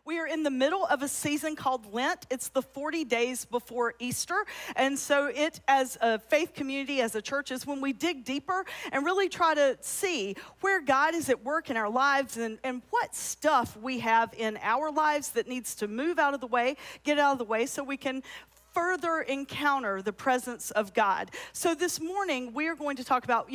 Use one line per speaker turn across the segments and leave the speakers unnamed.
We are in the middle of a season called Lent. It's the 40 days before Easter. And so it, as a faith community, as a church, is when we dig deeper and really try to see where God is at work in our lives and what stuff we have in our lives that needs to move out of the way, get out of the way so we can further encounter the presence of God. So this morning, we are going to talk about,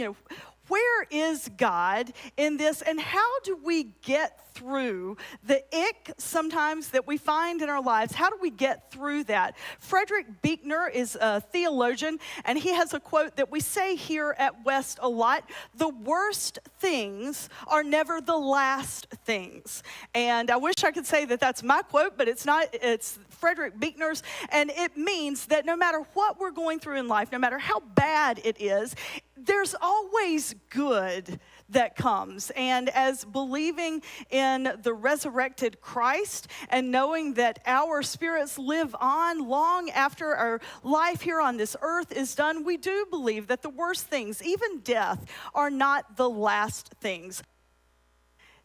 where is God in this, and how do we get through the ick sometimes that we find in our lives? How do we get through that? Frederick Buechner is a theologian, and he has a quote that we say here at West a lot: the worst things are never the last things. And I wish I could say that that's my quote, but it's not. It's Frederick Buechner's, and it means that no matter what we're going through in life, no matter how bad it is, there's always good that comes. And as believing in the resurrected Christ and knowing that our spirits live on long after our life here on this earth is done, we do believe that the worst things, even death, are not the last things.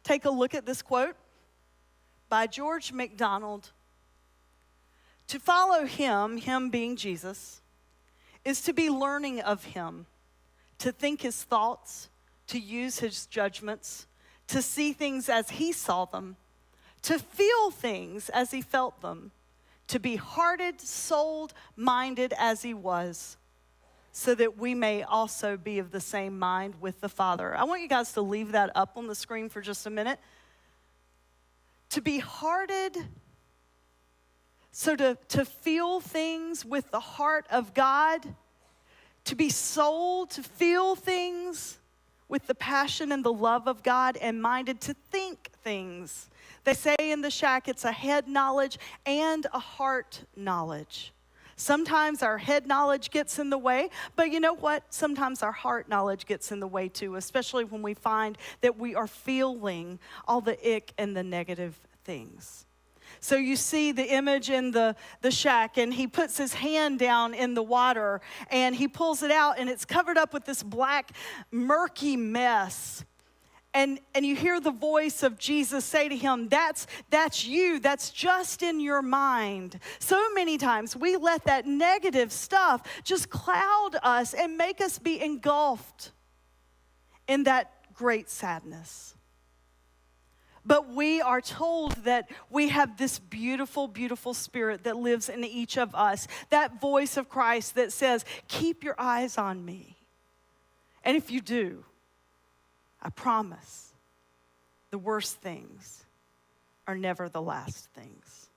Take a look at this quote by George MacDonald. To follow him being Jesus, is to be learning of him, to think his thoughts, to use his judgments, to see things as he saw them, to feel things as he felt them, to be hearted, souled, minded as he was, so that we may also be of the same mind with the Father. I want you guys to leave that up on the screen for just a minute. To be hearted, so to feel things with the heart of God, to be souled, to feel things with the passion and the love of God, and minded to think things. They say in the Shack, it's a head knowledge and a heart knowledge. Sometimes our head knowledge gets in the way, but you know what? Sometimes our heart knowledge gets in the way too, especially when we find that we are feeling all the ick and the negative things. So you see the image in the shack, and he puts his hand down in the water, and he pulls it out, and it's covered up with this black, murky mess. And you hear the voice of Jesus say to him, that's you, that's just in your mind. So many times we let that negative stuff just cloud us and make us be engulfed in that great sadness. But we are told that we have this beautiful, beautiful spirit that lives in each of us. That voice of Christ that says, keep your eyes on me. And if you do, I promise, the worst things are never the last things.